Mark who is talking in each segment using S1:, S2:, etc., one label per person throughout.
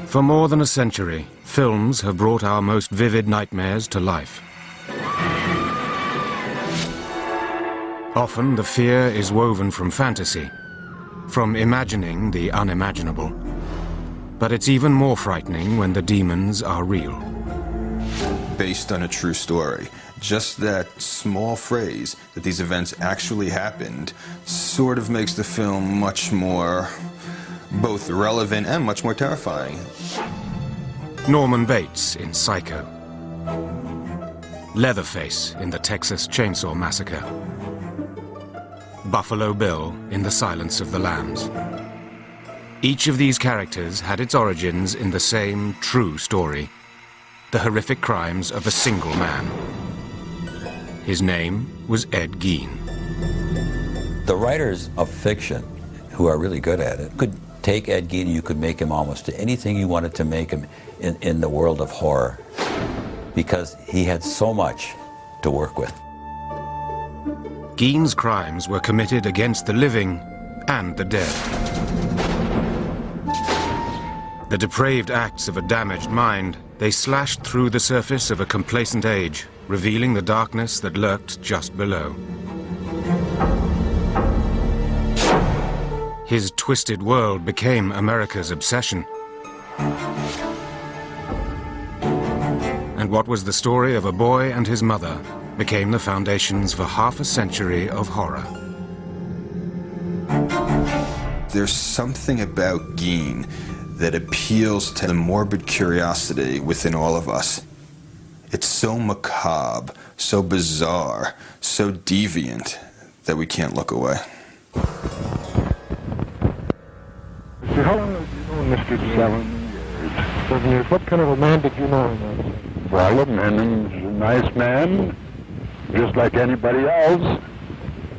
S1: For more than a century, films have brought our most vivid nightmares to life. Often the fear is woven from fantasy, from imagining the unimaginable. But it's even more frightening when the demons are real.
S2: Based on a true story. Just that small phrase that these events actually happened sort of makes the film much more both relevant and much more terrifying.
S1: Norman Bates in Psycho. Leatherface in the Texas Chainsaw Massacre. Buffalo Bill in The Silence of the Lambs. Each of these characters had its origins in the same true story, the horrific crimes of a single man. His name was Ed Gein.
S3: The writers of fiction, who are really good at it, could take Ed Gein and you could make him almost anything you wanted to make him in the world of horror, because he had so much to work with.
S1: Gein's crimes were committed against the living and the dead. The depraved acts of a damaged mind, they slashed through the surface of a complacent age, revealing the darkness that lurked just below. His twisted world became America's obsession. And what was the story of a boy and his mother became the foundations for half a century of horror.
S2: There's something about Gein that appeals to the morbid curiosity within all of us. It's so macabre, so bizarre, so deviant that we can't look away.
S4: How long have you known Mr. Gein? 7 years. 7 years. What kind of a man did you know him as?
S5: Well, a man, he's a nice man, just like anybody else.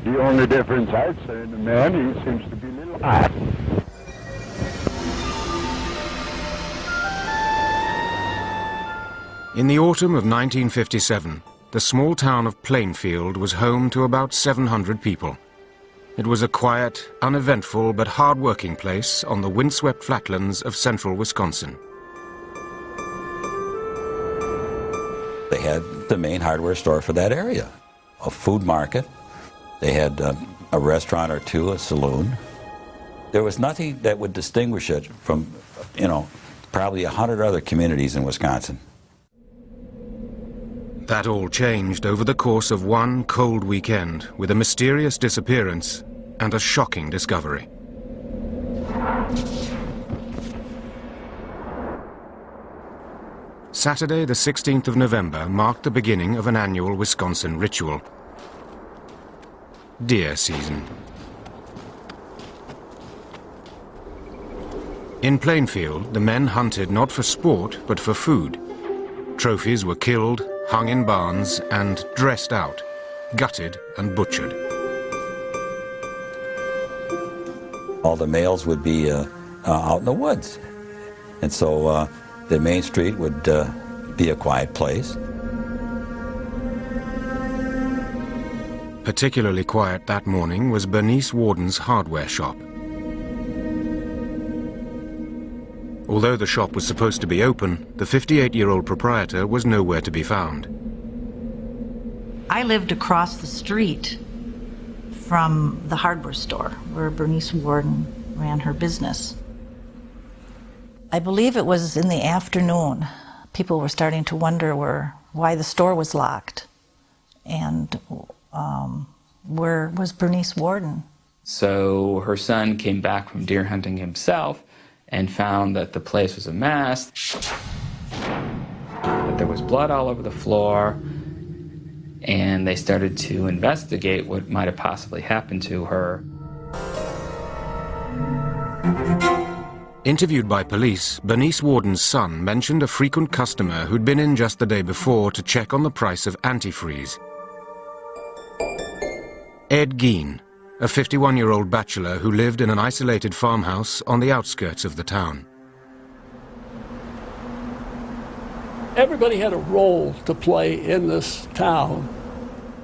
S5: The only difference I'd say in the man, he seems to be a little odd.
S1: In the autumn of 1957, the small town of Plainfield was home to about 700 people. It was a quiet, uneventful, but hard-working place on the windswept flatlands of central Wisconsin.
S3: They had the main hardware store for that area, a food market. They had a restaurant or two, a saloon. There was nothing that would distinguish it from, probably 100 other communities in Wisconsin.
S1: That all changed over the course of one cold weekend with a mysterious disappearance and a shocking discovery. Saturday, the 16th of November, marked the beginning of an annual Wisconsin ritual. Deer season. In Plainfield, the men hunted not for sport, but for food. Trophies were killed, hung in barns, and dressed out, gutted and butchered.
S3: All the males would be out in the woods. And so the main street would be a quiet place.
S1: Particularly quiet that morning was Bernice Worden's hardware shop. Although the shop was supposed to be open, the 58-year-old proprietor was nowhere to be found.
S6: I lived across the street from the hardware store where Bernice Worden ran her business. I believe it was in the afternoon. People were starting to wonder why the store was locked and where was Bernice Worden.
S7: So her son came back from deer hunting himself and found that the place was a mess, that there was blood all over the floor, and they started to investigate what might have possibly happened to her.
S1: Interviewed by police, Bernice Worden's son mentioned a frequent customer who'd been in just the day before to check on the price of antifreeze. Ed Gein, a 51-year-old bachelor who lived in an isolated farmhouse on the outskirts of the town.
S8: Everybody had a role to play in this town,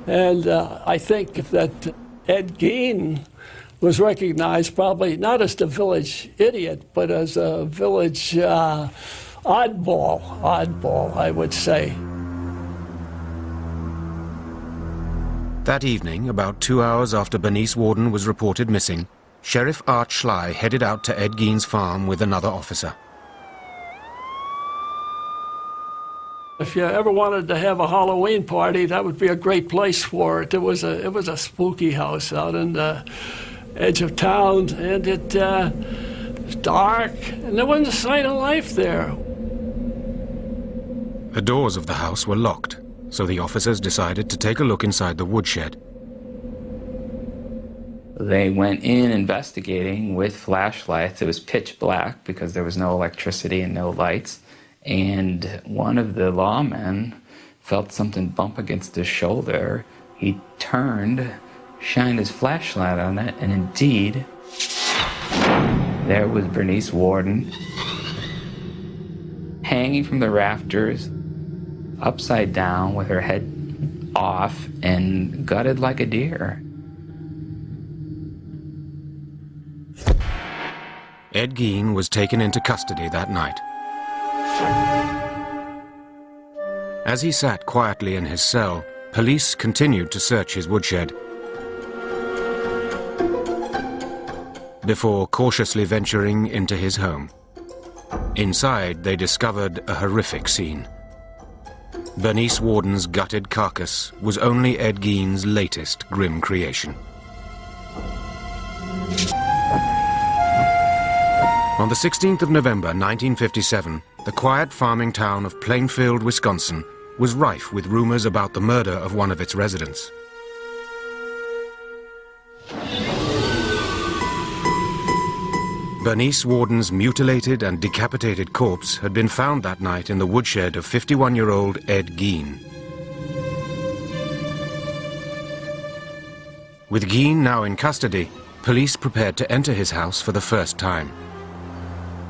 S8: and I think that Ed Gein was recognized probably not as the village idiot, but as a village oddball, I would say.
S1: That evening, about 2 hours after Bernice Worden was reported missing, Sheriff Art Schley headed out to Ed Gein's farm with another officer.
S8: If you ever wanted to have a Halloween party, that would be a great place for it. It was a spooky house out in the edge of town, and it was dark, and there wasn't a sign of life there.
S1: The doors of the house were locked, so the officers decided to take a look inside the woodshed.
S7: They went in investigating with flashlights. It was pitch black because there was no electricity and no lights. And one of the lawmen felt something bump against his shoulder. He turned, shined his flashlight on it, and indeed, there was Bernice Worden, hanging from the rafters, upside down with her head off and gutted like a deer.
S1: Ed Gein was taken into custody that night. As he sat quietly in his cell, police continued to search his woodshed before cautiously venturing into his home. Inside, they discovered a horrific scene. Bernice Worden's gutted carcass was only Ed Gein's latest grim creation. On the 16th of November 1957, the quiet farming town of Plainfield, Wisconsin, was rife with rumors about the murder of one of its residents. Bernice Worden's mutilated and decapitated corpse had been found that night in the woodshed of 51-year-old Ed Gein. With Gein now in custody, police prepared to enter his house for the first time.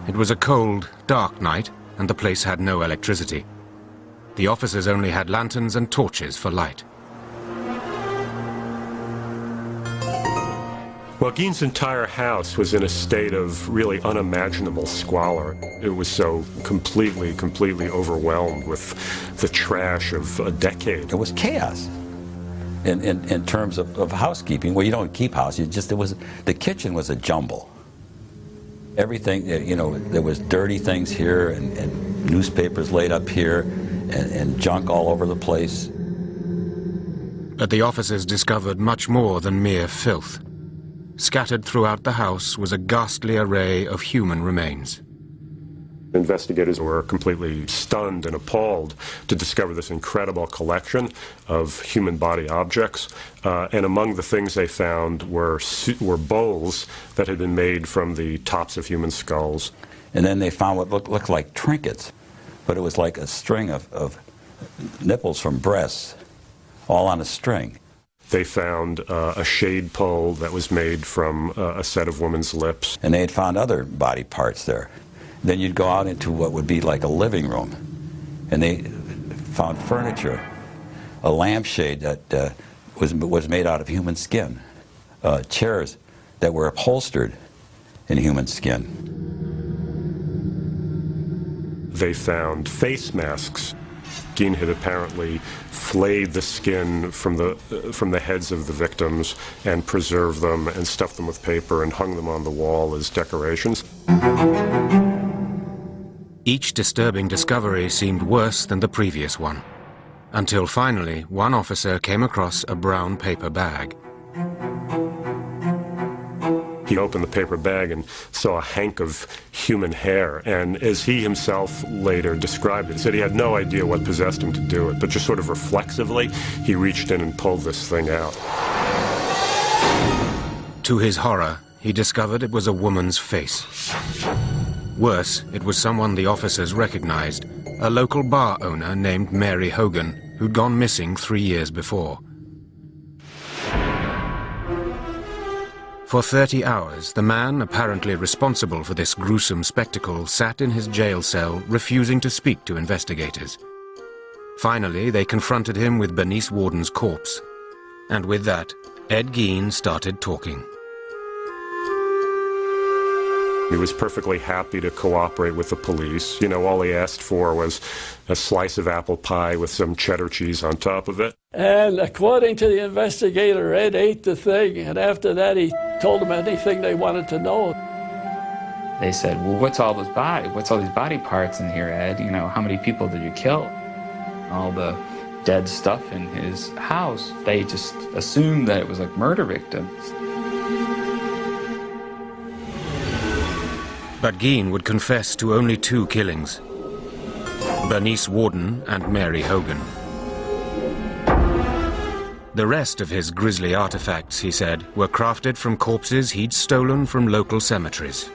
S1: It was a cold, dark night, and the place had no electricity. The officers only had lanterns and torches for light.
S9: Well, Gein's entire house was in a state of really unimaginable squalor. It was so completely overwhelmed with the trash of a decade.
S3: It was chaos in terms of housekeeping. Well, you don't keep house. The kitchen was a jumble. Everything, there was dirty things here and newspapers laid up here and junk all over the place.
S1: But the officers discovered much more than mere filth. Scattered throughout the house was a ghastly array of human remains.
S9: Investigators were completely stunned and appalled to discover this incredible collection of human body objects. And among the things they found were bowls that had been made from the tops of human skulls.
S3: And then they found what looked like trinkets, but it was like a string of nipples from breasts, all on a string.
S9: They found a shade pole that was made from a set of women's lips.
S3: And they had found other body parts there. Then you'd go out into what would be like a living room, and they found furniture, a lampshade that was made out of human skin, chairs that were upholstered in human skin.
S9: They found face masks. Gein had apparently flayed the skin from the heads of the victims and preserved them and stuffed them with paper and hung them on the wall as decorations.
S1: Each disturbing discovery seemed worse than the previous one, until finally one officer came across a brown paper bag.
S9: He opened the paper bag and saw a hank of human hair, and as he himself later described it, he said he had no idea what possessed him to do it, but just sort of reflexively, he reached in and pulled this thing out.
S1: To his horror, he discovered it was a woman's face. Worse, it was someone the officers recognized, a local bar owner named Mary Hogan, who'd gone missing 3 years before. For 30 hours, the man apparently responsible for this gruesome spectacle sat in his jail cell, refusing to speak to investigators. Finally, they confronted him with Bernice Worden's corpse. And with that, Ed Gein started talking.
S9: He was perfectly happy to cooperate with the police. You know, all he asked for was a slice of apple pie with some cheddar cheese on top of it.
S8: And according to the investigator, Ed ate the thing, and after that he told them anything they wanted to know.
S7: They said, well, what's all these body parts in here, Ed? You know, how many people did you kill? All the dead stuff in his house. They just assumed that it was like murder victims.
S1: But Gein would confess to only 2 killings: Bernice Worden and Mary Hogan. The rest of his grisly artifacts, he said, were crafted from corpses he'd stolen from local cemeteries.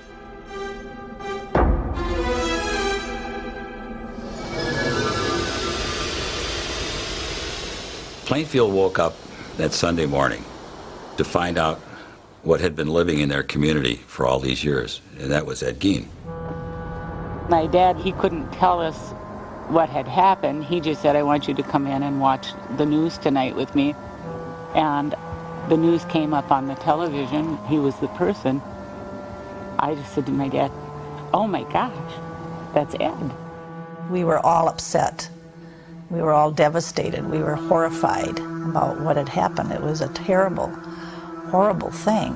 S3: Plainfield woke up that Sunday morning to find out what had been living in their community for all these years, and that was Ed Gein.
S10: My dad, he couldn't tell us what had happened. He just said, I want you to come in and watch the news tonight with me. And the news came up on the television. He was the person. I just said to my dad, oh my gosh, that's Ed.
S6: We were all upset. We were all devastated. We were horrified about what had happened. It was a terrible, horrible thing.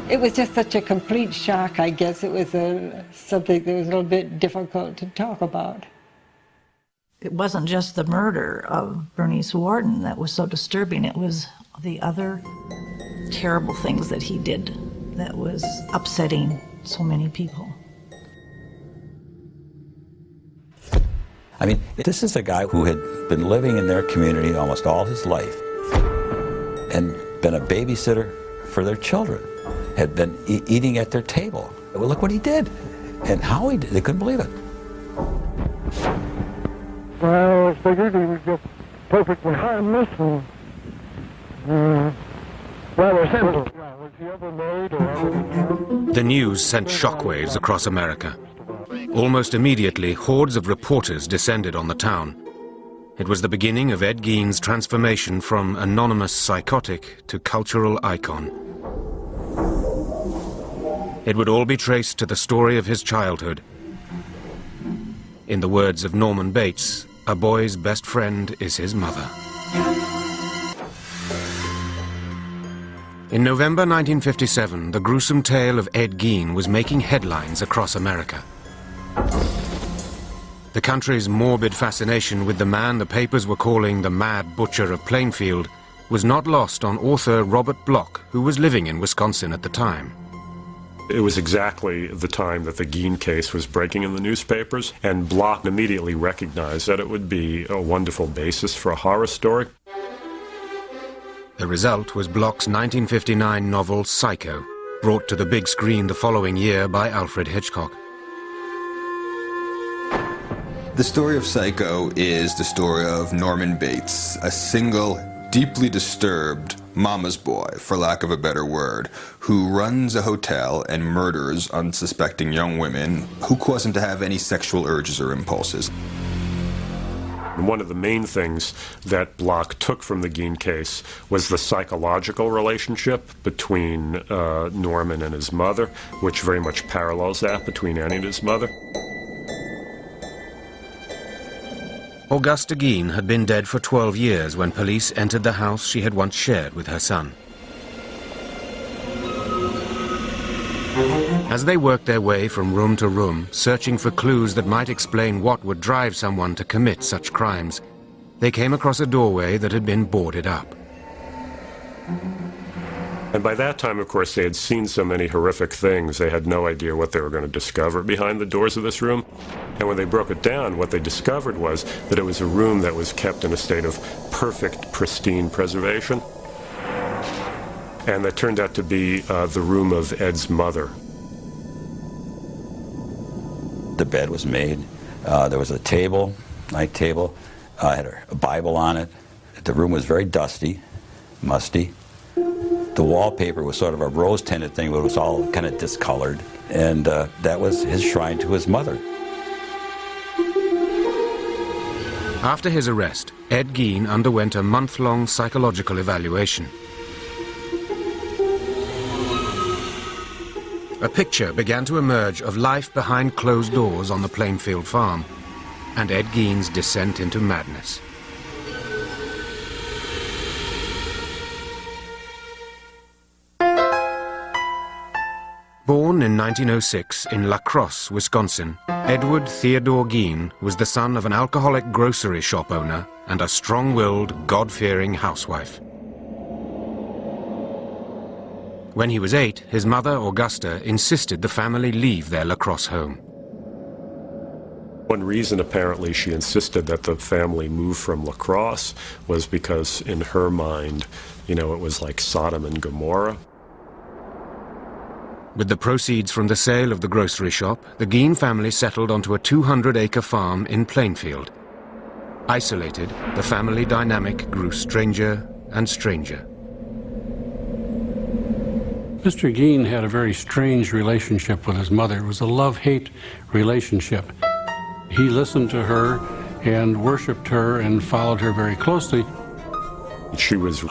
S11: It was just such a complete shock, I guess. It was something that was a little bit difficult to talk about.
S6: It wasn't just the murder of Bernice Worden that was so disturbing. It was the other terrible things that he did that was upsetting so many people.
S3: I mean, this is a guy who had been living in their community almost all his life and been a babysitter for their children, had been eating at their table. Well, look what he did and how he did. They couldn't believe it.
S4: Well, I figured he was just perfectly harmless and rather simple. Was he ever married or ever...
S1: The news sent shockwaves across America. Almost immediately, hordes of reporters descended on the town. It was the beginning of Ed Gein's transformation from anonymous psychotic to cultural icon. It would all be traced to the story of his childhood. In the words of Norman Bates, a boy's best friend is his mother. In November 1957, the gruesome tale of Ed Gein was making headlines across America. The country's morbid fascination with the man the papers were calling the Mad Butcher of Plainfield was not lost on author Robert Bloch, who was living in Wisconsin at the time.
S9: It was exactly the time that the Gein case was breaking in the newspapers, and Bloch immediately recognized that it would be a wonderful basis for a horror story.
S1: The result was Bloch's 1959 novel Psycho, brought to the big screen the following year by Alfred Hitchcock.
S2: The story of Psycho is the story of Norman Bates, a single, deeply disturbed mama's boy, for lack of a better word, who runs a hotel and murders unsuspecting young women who cause him to have any sexual urges or impulses.
S9: One of the main things that Bloch took from the Gein case was the psychological relationship between Norman and his mother, which very much parallels that between Annie and his mother.
S1: Augusta Gein had been dead for 12 years when police entered the house she had once shared with her son. As they worked their way from room to room, searching for clues that might explain what would drive someone to commit such crimes, they came across a doorway that had been boarded up.
S9: And by that time, of course, they had seen so many horrific things, they had no idea what they were going to discover behind the doors of this room. And when they broke it down, what they discovered was that it was a room that was kept in a state of perfect, pristine preservation. And that turned out to be the room of Ed's mother.
S3: The bed was made. There was a table, night table. Had a Bible on it. The room was very dusty, musty. The wallpaper was sort of a rose-tinted thing, but it was all kind of discolored. And that was his shrine to his mother.
S1: After his arrest, Ed Gein underwent a month-long psychological evaluation. a picture began to emerge of life behind closed doors on the Plainfield farm, and Ed Gein's descent into madness. Born in 1906 in La Crosse, Wisconsin, Edward Theodore Gein was the son of an alcoholic grocery shop owner and a strong-willed, God-fearing housewife. When he was 8, his mother, Augusta, insisted the family leave their La Crosse home.
S9: One reason, apparently, she insisted that the family move from La Crosse was because, in her mind, it was like Sodom and Gomorrah.
S1: With the proceeds from the sale of the grocery shop, the Gein family settled onto a 200-acre farm in Plainfield. Isolated, the family dynamic grew stranger and stranger.
S12: Mr. Gein had a very strange relationship with his mother. It was a love-hate relationship. He listened to her and worshipped her and followed her very closely.
S9: She was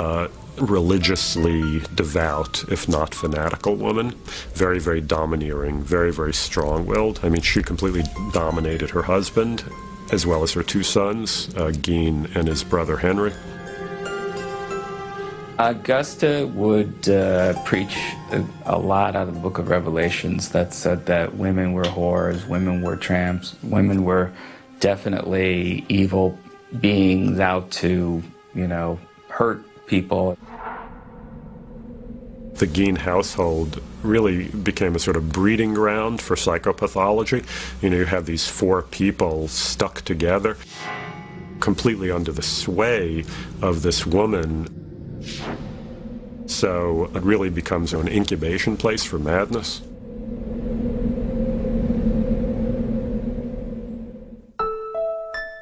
S9: religiously devout, if not fanatical woman. Very, very domineering, very, very strong-willed. I mean, she completely dominated her husband, as well as her 2 sons, Gein and his brother Henry.
S7: Augusta would preach a lot out of the book of Revelations that said that women were whores, women were tramps, women were definitely evil beings out to, hurt people.
S9: The Gein household really became a sort of breeding ground for psychopathology. You have these 4 people stuck together, completely under the sway of this woman. So it really becomes an incubation place for madness.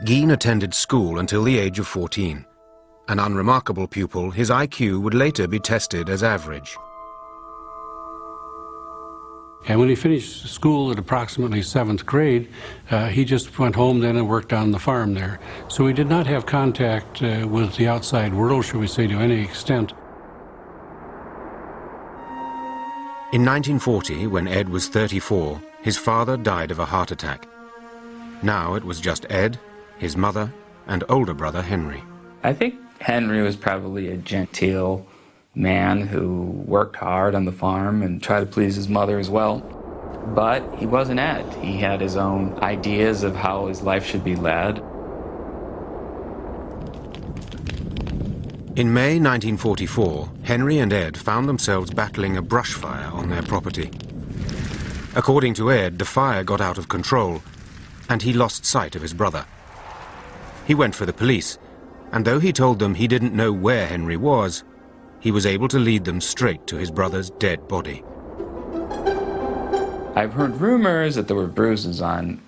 S1: Gein attended school until the age of 14. An unremarkable pupil, his IQ would later be tested as average.
S12: And when he finished school at approximately 7th grade, he just went home then and worked on the farm there. So he did not have contact with the outside world, shall we say, to any extent.
S1: In 1940, when Ed was 34, his father died of a heart attack. Now it was just Ed, his mother, and older brother Henry.
S7: I think Henry was probably a genteel man who worked hard on the farm and tried to please his mother as well. But he wasn't Ed. He had his own ideas of how his life should be led.
S1: In May 1944, Henry and Ed found themselves battling a brush fire on their property. According to Ed, the fire got out of control, and he lost sight of his brother. He went for the police, and though he told them he didn't know where Henry was, he was able to lead them straight to his brother's dead body.
S7: I've heard rumors that there were bruises on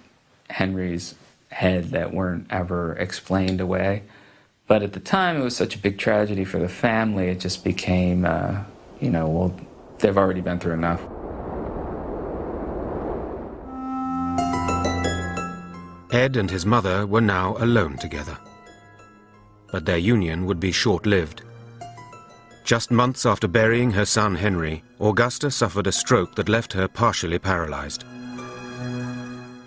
S7: Henry's head that weren't ever explained away. But at the time, it was such a big tragedy for the family, it just became, well, they've already been through enough.
S1: Ed and his mother were now alone together. But their union would be short-lived. Just months after burying her son Henry, Augusta suffered a stroke that left her partially paralyzed.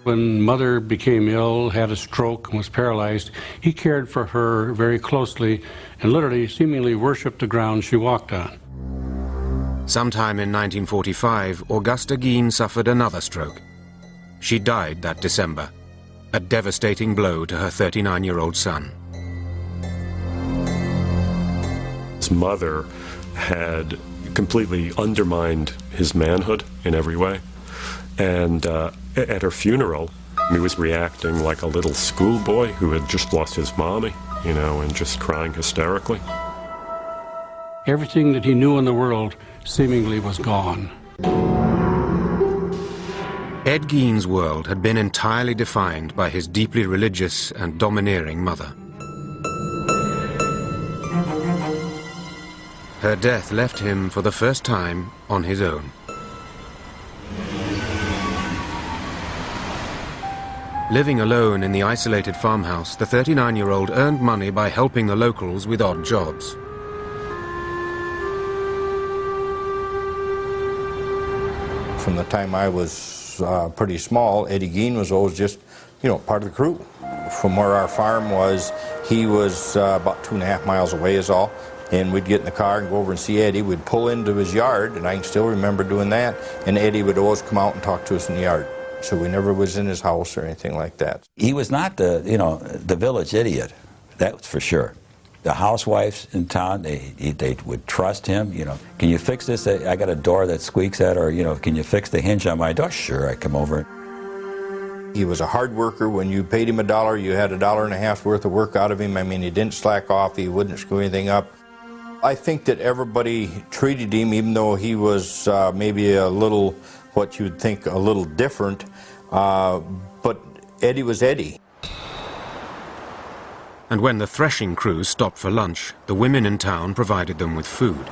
S12: When Mother became ill, had a stroke, and was paralyzed, he cared for her very closely and literally, seemingly worshipped the ground she walked on.
S1: Sometime in 1945, Augusta Gein suffered another stroke. She died that December, a devastating blow to her 39-year-old son.
S9: His mother had completely undermined his manhood in every way. And at her funeral, he was reacting like a little schoolboy who had just lost his mommy, and just crying hysterically.
S12: Everything that he knew in the world seemingly was gone.
S1: Ed Gein's world had been entirely defined by his deeply religious and domineering mother. Her death left him, for the first time, on his own. Living alone in the isolated farmhouse, the 39-year-old earned money by helping the locals with odd jobs.
S13: From the time I was pretty small, Eddie Gein was always just, you know, part of the crew. From where our farm was, he was about 2.5 miles away is all. And we'd get in the car and go over and see Eddie. We'd pull into his yard, and I can still remember doing that. And Eddie would always come out and talk to us in the yard. So we never was in his house or anything like that.
S3: He was not the, you know, the village idiot. That's for sure. The housewives in town, they would trust him. You know, can you fix this? I got a door that squeaks at, or, you know, can you fix the hinge on my door? Sure, I come over.
S13: He was a hard worker. When you paid him $1, you had $1.50 worth of work out of him. I mean, he didn't slack off. He wouldn't screw anything up. I think that everybody treated him, even though he was maybe a little, what you'd think, a little different, but Eddie was Eddie.
S1: And when the threshing crew stopped for lunch, the women in town provided them with food.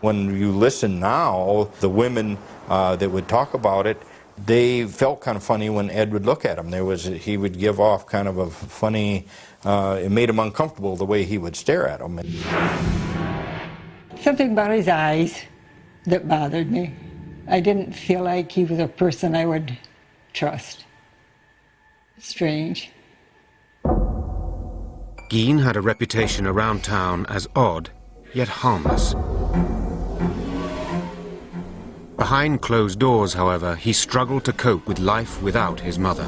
S13: When you listen now, the women that would talk about it, they felt kind of funny when Ed would look at them. He would give off kind of a funny, it made him uncomfortable the way he would stare at them.
S11: Something about his eyes that bothered me. I didn't feel like he was a person I would trust. Strange.
S1: Gein had a reputation around town as odd, yet harmless. Behind closed doors, however, he struggled to cope with life without his mother.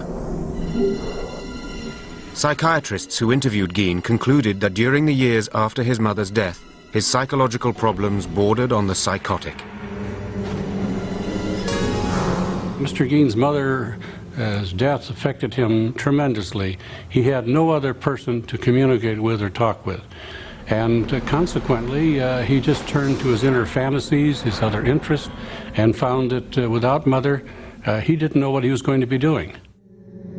S1: Psychiatrists who interviewed Gein concluded that during the years after his mother's death, his psychological problems bordered on the psychotic.
S12: Mr. Gein's mother's death affected him tremendously. He had no other person to communicate with or talk with. And consequently, he just turned to his inner fantasies, his other interests, and found that without Mother, he didn't know what he was going to be doing.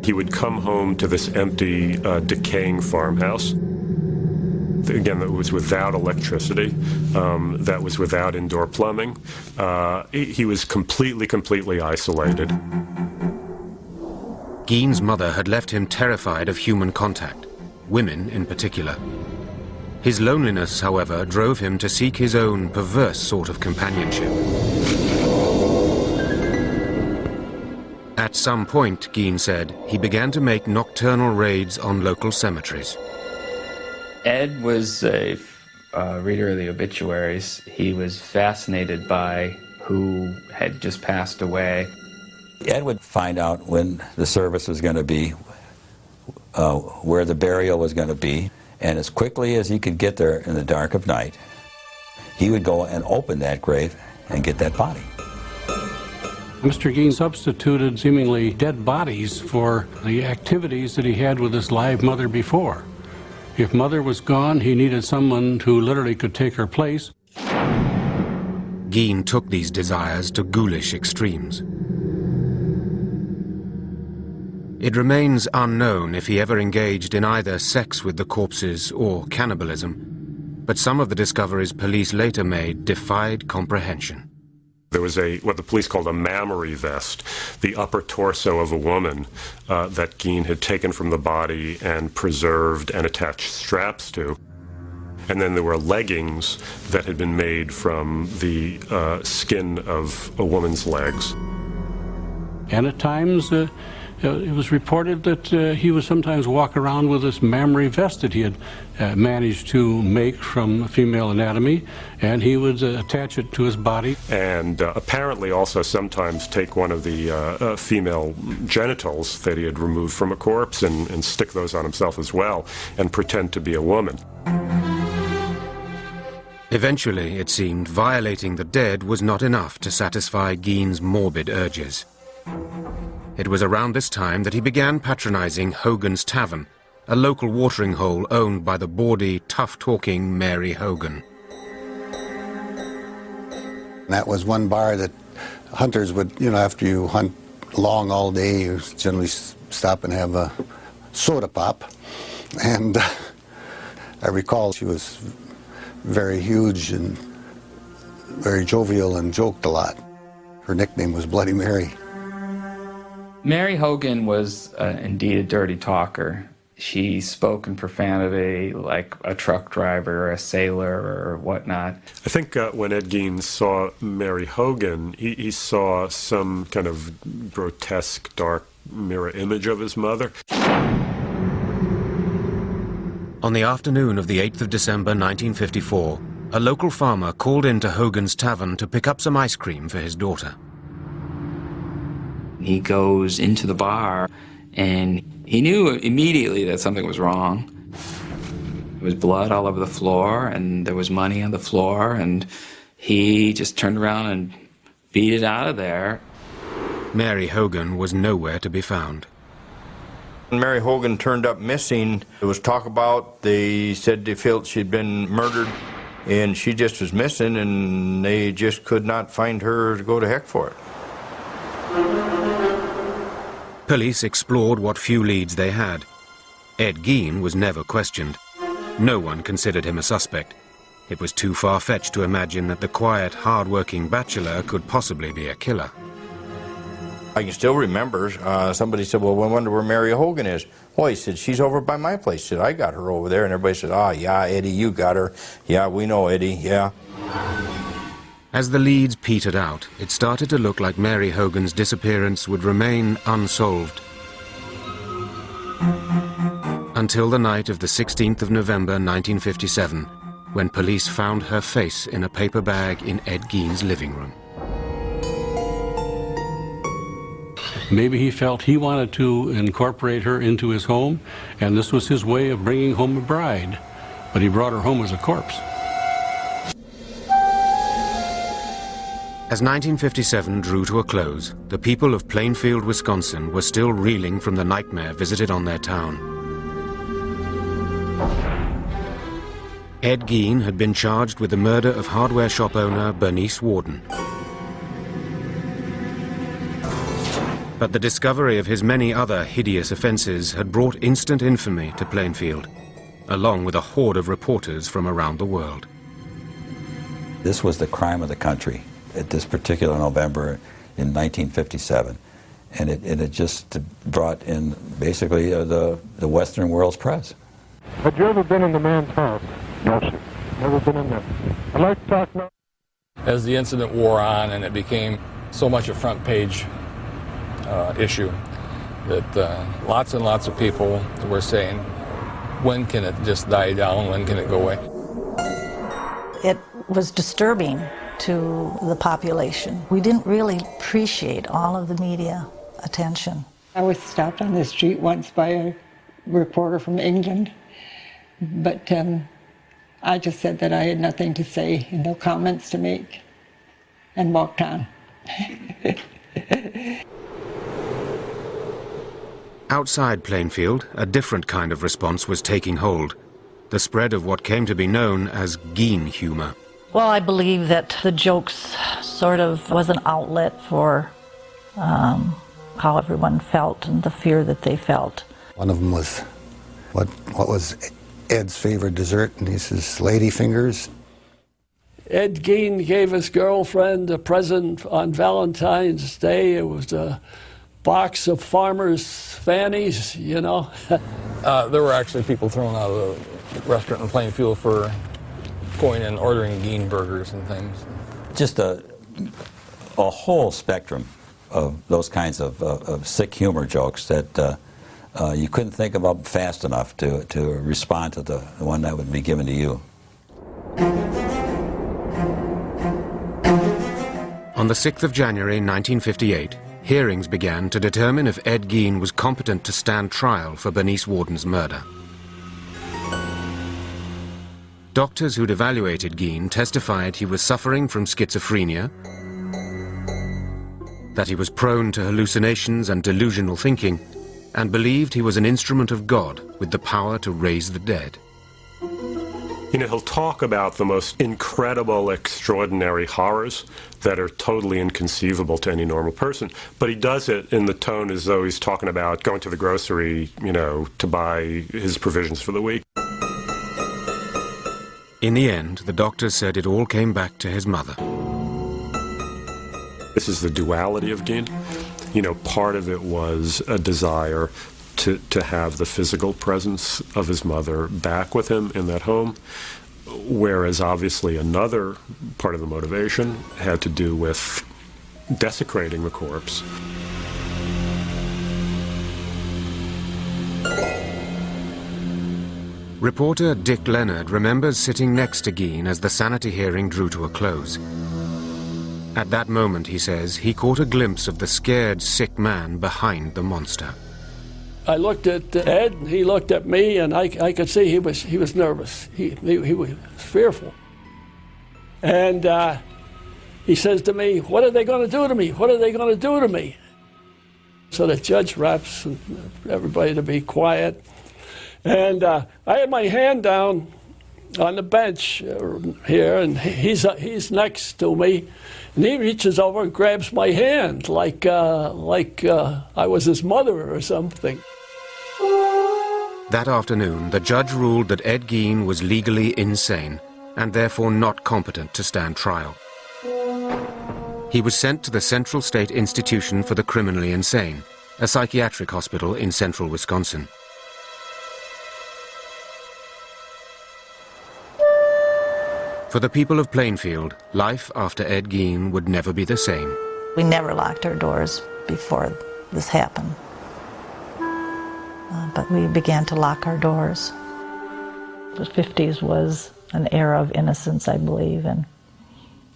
S9: He would come home to this empty, decaying farmhouse. Again, that was without electricity, that was without indoor plumbing. He was completely isolated.
S1: Gein's mother had left him terrified of human contact, women in particular. His loneliness, however, drove him to seek his own perverse sort of companionship. At some point, Gein said, he began to make nocturnal raids on local cemeteries.
S7: Ed was a reader of the obituaries. He was fascinated by who had just passed away.
S3: Ed would find out when the service was going to be, where the burial was going to be, and as quickly as he could get there in the dark of night, he would go and open that grave and get that body.
S12: Mr. Gein substituted seemingly dead bodies for the activities that he had with his live mother before. If Mother was gone, he needed someone who literally could take her place.
S1: Gein took these desires to ghoulish extremes. It remains unknown if he ever engaged in either sex with the corpses or cannibalism, but some of the discoveries police later made defied comprehension.
S9: There was what the police called a mammary vest, the upper torso of a woman that Gein had taken from the body and preserved and attached straps to. And then there were leggings that had been made from the skin of a woman's legs.
S12: And at times, it was reported that he would sometimes walk around with this mammary vest that he had managed to make from female anatomy, and he would attach it to his body.
S9: And apparently also sometimes take one of the female genitals that he had removed from a corpse and stick those on himself as well, and pretend to be a woman.
S1: Eventually, it seemed, violating the dead was not enough to satisfy Gein's morbid urges. It was around this time that he began patronizing Hogan's Tavern, a local watering hole owned by the bawdy, tough-talking Mary Hogan.
S14: That was one bar that hunters would, after you hunt long all day, you generally stop and have a soda pop. And I recall she was very huge and very jovial and joked a lot. Her nickname was Bloody Mary.
S7: Mary Hogan was indeed a dirty talker. She spoke in profanity like a truck driver or a sailor or whatnot.
S9: I think when Ed Gein saw Mary Hogan, he saw some kind of grotesque, dark mirror image of his mother.
S1: On the afternoon of the 8th of December 1954, a local farmer called into Hogan's tavern to pick up some ice cream for his daughter.
S7: He goes into the bar, and he knew immediately that something was wrong. There was blood all over the floor, and there was money on the floor, and he just turned around and beat it out of there.
S1: Mary Hogan was nowhere to be found.
S13: When Mary Hogan turned up missing, there was talk about, they said they felt she'd been murdered, and she just was missing, and they just could not find her to go to heck for it.
S1: Police explored what few leads they had. Ed Gein was never questioned. No one considered him a suspect. It was too far-fetched to imagine that the quiet, hard-working bachelor could possibly be a killer.
S13: I can still remember, somebody said, well, I wonder where Mary Hogan is. Well, he said, she's over by my place. He said, I got her over there. And everybody said, oh, yeah, Eddie, you got her. Yeah, we know Eddie, yeah.
S1: As the leads petered out, it started to look like Mary Hogan's disappearance would remain unsolved. Until the night of the 16th of November 1957, when police found her face in a paper bag in Ed Gein's living room.
S12: Maybe he felt he wanted to incorporate her into his home, and this was his way of bringing home a bride. But he brought her home as a corpse.
S1: As 1957 drew to a close, the people of Plainfield, Wisconsin were still reeling from the nightmare visited on their town. Ed Gein had been charged with the murder of hardware shop owner Bernice Worden. But the discovery of his many other hideous offenses had brought instant infamy to Plainfield, along with a horde of reporters from around the world.
S3: This was the crime of the country at this particular November in 1957. And it just brought in basically the Western world's press.
S4: Had you ever been in the man's house?
S5: No, sir.
S4: Never been in there. I'd like to talk now.
S15: As the incident wore on and it became so much a front page issue that lots and lots of people were saying, when can it just die down? When can it go away?
S6: It was disturbing to the population. We didn't really appreciate all of the media attention.
S11: I was stopped on the street once by a reporter from England, but I just said that I had nothing to say and no comments to make, and walked on.
S1: Outside Plainfield, a different kind of response was taking hold. The spread of what came to be known as Gein humor.
S6: Well, I believe that the jokes sort of was an outlet for how everyone felt and the fear that they felt.
S14: One of them was, what was Ed's favorite dessert? And he says, lady fingers.
S8: Ed Gein gave his girlfriend a present on Valentine's Day. It was a box of farmers' fannies, you know.
S15: There were actually people thrown out of the restaurant in Plainfield for going and ordering Gein burgers and things.
S3: Just a whole spectrum of those kinds of sick humor jokes that you couldn't think about fast enough to respond to the one that would be given to you.
S1: On the 6th of January 1958, hearings began to determine if Ed Gein was competent to stand trial for Bernice Worden's murder. Doctors who'd evaluated Gein testified he was suffering from schizophrenia, that he was prone to hallucinations and delusional thinking, and believed he was an instrument of God with the power to raise the dead.
S9: You know, he'll talk about the most incredible, extraordinary horrors that are totally inconceivable to any normal person, but he does it in the tone as though he's talking about going to the grocery, you know, to buy his provisions for the week.
S1: In the end, the doctors said it all came back to his mother.
S9: This is the duality of Gein. You know, part of it was a desire to have the physical presence of his mother back with him in that home, whereas obviously another part of the motivation had to do with desecrating the corpse.
S1: Reporter Dick Leonard remembers sitting next to Gein as the sanity hearing drew to a close. At that moment, he says, he caught a glimpse of the scared, sick man behind the monster.
S8: I looked at Ed, and he looked at me, and I could see he was nervous. He was fearful. And he says to me, "What are they going to do to me? What are they going to do to me?" So the judge raps everybody to be quiet. And I had my hand down on the bench here, and he's next to me, and he reaches over and grabs my hand like I was his mother or something.
S1: That afternoon, the judge ruled that Ed Gein was legally insane and therefore not competent to stand trial. He was sent to the Central State Institution for the Criminally Insane, a psychiatric hospital in central Wisconsin. For the people of Plainfield, life after Ed Gein would never be the same.
S6: We never locked our doors before this happened. But we began to lock our doors. The 50s was an era of innocence, I believe, and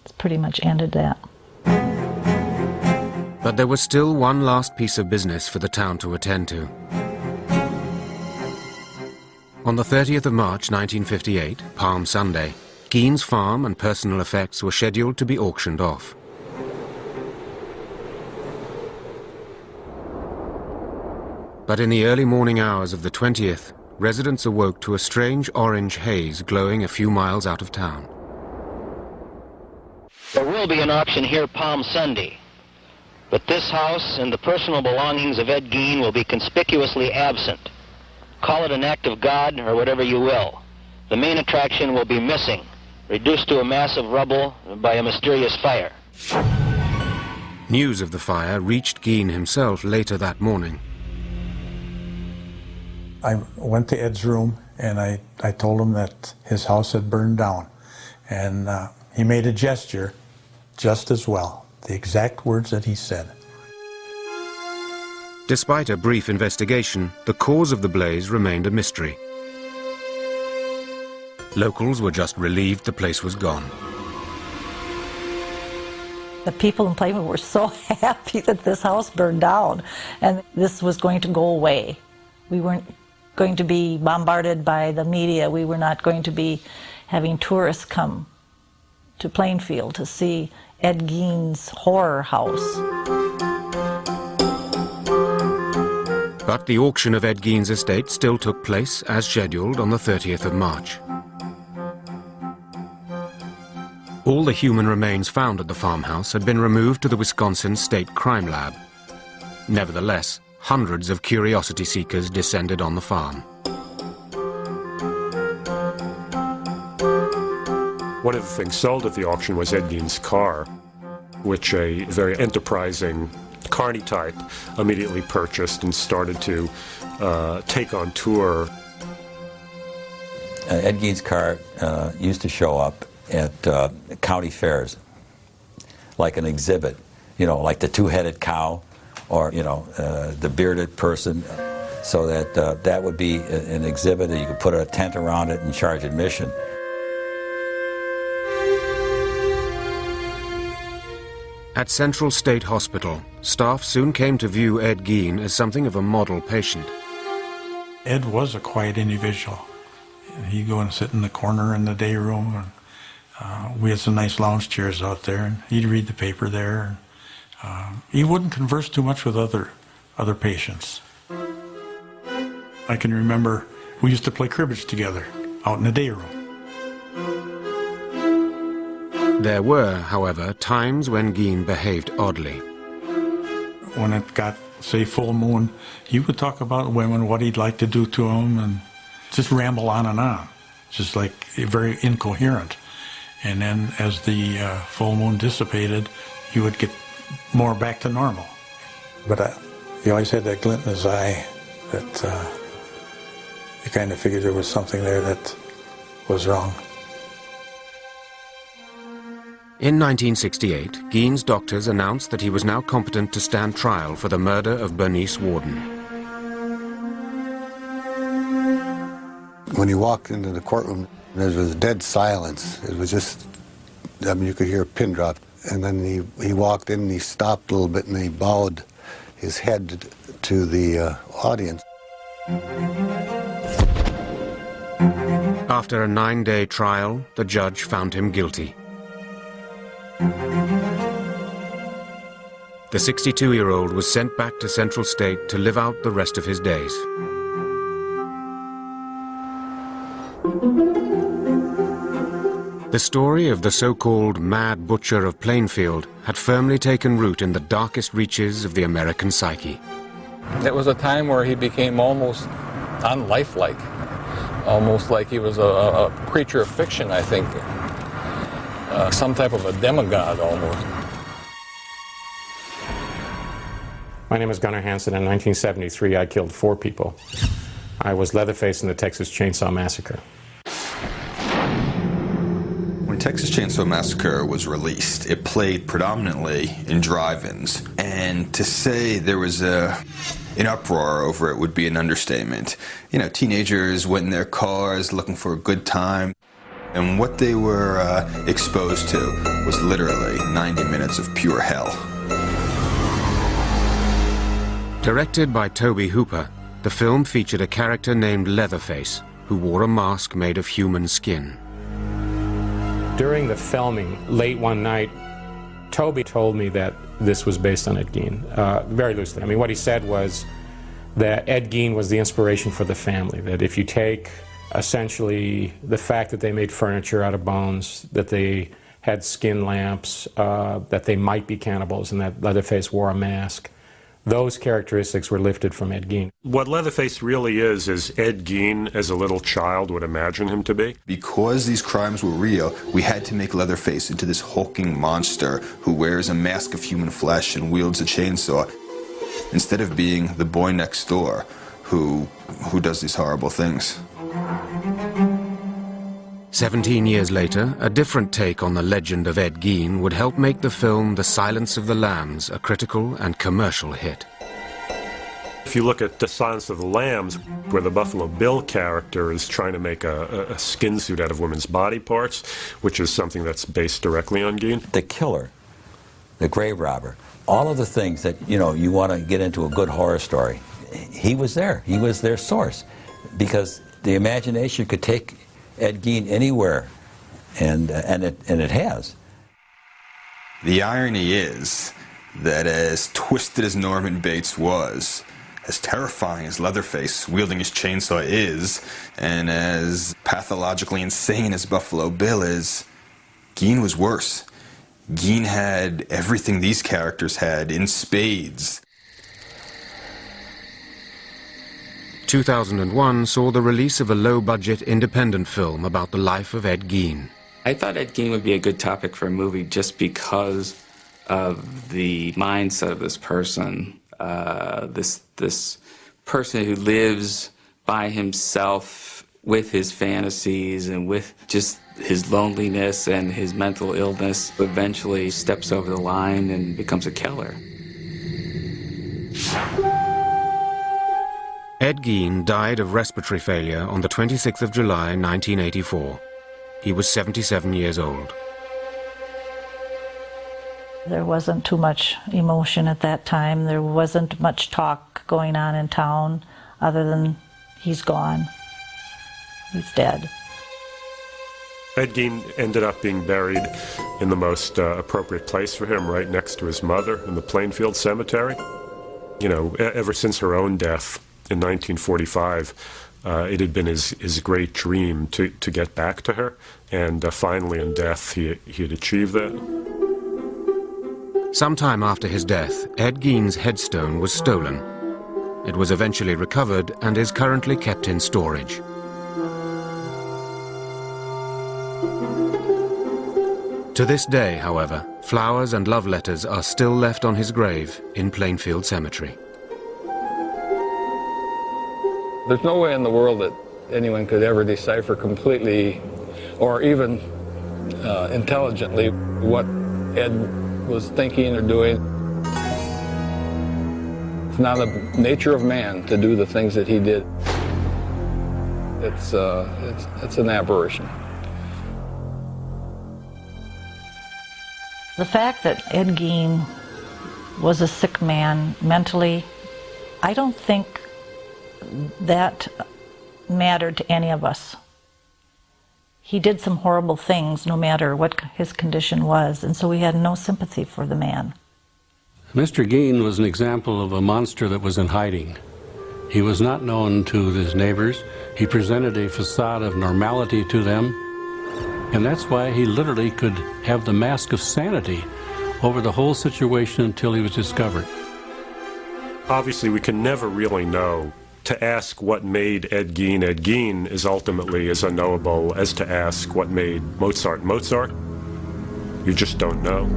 S6: it's pretty much ended that.
S1: But there was still one last piece of business for the town to attend to. On the 30th of March 1958, Palm Sunday, Gein's farm and personal effects were scheduled to be auctioned off. But in the early morning hours of the 20th, residents awoke to a strange orange haze glowing a few miles out of town.
S16: There will be an auction here Palm Sunday, but this house and the personal belongings of Ed Gein will be conspicuously absent. Call it an act of God or whatever you will. The main attraction will be missing, reduced to a mass of rubble by a mysterious fire.
S1: News of the fire reached Gein himself later that morning.
S17: I went to Ed's room and I told him that his house had burned down. And he made a gesture just as well, the exact words that he said.
S1: Despite a brief investigation, the cause of the blaze remained a mystery. Locals were just relieved the place was gone.
S6: The people in Plainfield were so happy that this house burned down and this was going to go away. We weren't going to be bombarded by the media. We were not going to be having tourists come to Plainfield to see Ed Gein's horror house.
S1: But the auction of Ed Gein's estate still took place as scheduled on the 30th of March. All the human remains found at the farmhouse had been removed to the Wisconsin State Crime Lab. Nevertheless, hundreds of curiosity seekers descended on the farm.
S9: One of the things sold at the auction was Ed Gein's car, which a very enterprising carny type immediately purchased and started to take on tour.
S3: Ed Gein's car used to show up at county fairs, like an exhibit, you know, like the two-headed cow, or, you know, the bearded person, so that that would be an exhibit that you could put a tent around it and charge admission.
S1: At Central State Hospital, staff soon came to view Ed Gein as something of a model patient.
S17: Ed was a quiet individual. He'd go and sit in the corner in the day room, and we had some nice lounge chairs out there, and he'd read the paper there. He wouldn't converse too much with other patients. I can remember we used to play cribbage together out in the day room.
S1: There were, however, times when Gein behaved oddly.
S17: When it got, say, full moon, he would talk about women, what he'd like to do to them, and just ramble on and on, just like very incoherent. And then as the full moon dissipated, he would get more back to normal. But he always had that glint in his eye that you kind of figured there was something there that was wrong.
S1: In 1968, Gein's doctors announced that he was now competent to stand trial for the murder of Bernice Worden.
S14: When he walked into the courtroom, there was dead silence. It was just, I mean, you could hear a pin drop. And then he walked in and he stopped a little bit and he bowed his head to the audience.
S1: After a 9-day trial, the judge found him guilty. The 62-year-old was sent back to Central State to live out the rest of his days. The story of the so-called Mad Butcher of Plainfield had firmly taken root in the darkest reaches of the American psyche.
S15: It was a time where he became almost unlifelike, almost like he was a creature of fiction, I think. Some type of a demigod, almost.
S18: My name is Gunnar Hansen. In 1973, I killed 4 people. I was Leatherface in the Texas Chainsaw Massacre.
S2: When Texas Chainsaw Massacre was released, it played predominantly in drive-ins. And to say there was an uproar over it would be an understatement. You know, teenagers went in their cars looking for a good time. And what they were exposed to was literally 90 minutes of pure hell.
S1: Directed by Tobe Hooper, the film featured a character named Leatherface, who wore a mask made of human skin.
S18: During the filming, late one night, Tobe told me that this was based on Ed Gein, very loosely. I mean, what he said was that Ed Gein was the inspiration for the family, that if you take essentially the fact that they made furniture out of bones, that they had skin lamps, that they might be cannibals, and that Leatherface wore a mask, those characteristics were lifted from Ed Gein.
S9: What Leatherface really is Ed Gein as a little child would imagine him to be.
S2: Because these crimes were real, we had to make Leatherface into this hulking monster who wears a mask of human flesh and wields a chainsaw, instead of being the boy next door who does these horrible things.
S1: 17 years later, a different take on the legend of Ed Gein would help make the film The Silence of the Lambs a critical and commercial hit.
S9: If you look at The Silence of the Lambs, where the Buffalo Bill character is trying to make a skin suit out of women's body parts, which is something that's based directly on Gein.
S3: The killer, the grave robber, all of the things that, you know, you want to get into a good horror story, he was there. He was their source. Because the imagination could take Ed Gein anywhere, and it has.
S2: The irony is that as twisted as Norman Bates was, as terrifying as Leatherface wielding his chainsaw is, and as pathologically insane as Buffalo Bill is, Gein was worse. Gein had everything these characters had in spades.
S1: 2001 saw the release of a low-budget independent film about the life of Ed Gein.
S7: I thought Ed Gein would be a good topic for a movie just because of the mindset of this person. This person who lives by himself with his fantasies and with just his loneliness and his mental illness, eventually steps over the line and becomes a killer.
S1: Ed Gein died of respiratory failure on the 26th of July, 1984. He was 77 years old.
S6: There wasn't too much emotion at that time. There wasn't much talk going on in town other than he's gone. He's dead.
S9: Ed Gein ended up being buried in the most appropriate place for him, right next to his mother in the Plainfield cemetery. You know, ever since her own death in 1945, it had been his great dream to get back to her, and finally in death he had achieved that.
S1: Sometime after his death, Ed Gein's headstone was stolen. It was eventually recovered and is currently kept in storage. To this day, however, flowers and love letters are still left on his grave in Plainfield Cemetery.
S15: There's no way in the world that anyone could ever decipher completely or even intelligently what Ed was thinking or doing. It's not the nature of man to do the things that he did. It's an aberration.
S6: The fact that Ed Gein was a sick man mentally, I don't think that mattered to any of us. He did some horrible things no matter what his condition was, and so we had no sympathy for the man.
S12: Mr. Gein was an example of a monster that was in hiding. He was not known to his neighbors. He presented a facade of normality to them, and that's why he literally could have the mask of sanity over the whole situation until he was discovered.
S9: Obviously, we can never really know. To ask what made Ed Gein is ultimately as unknowable as to ask what made Mozart Mozart. You just don't know.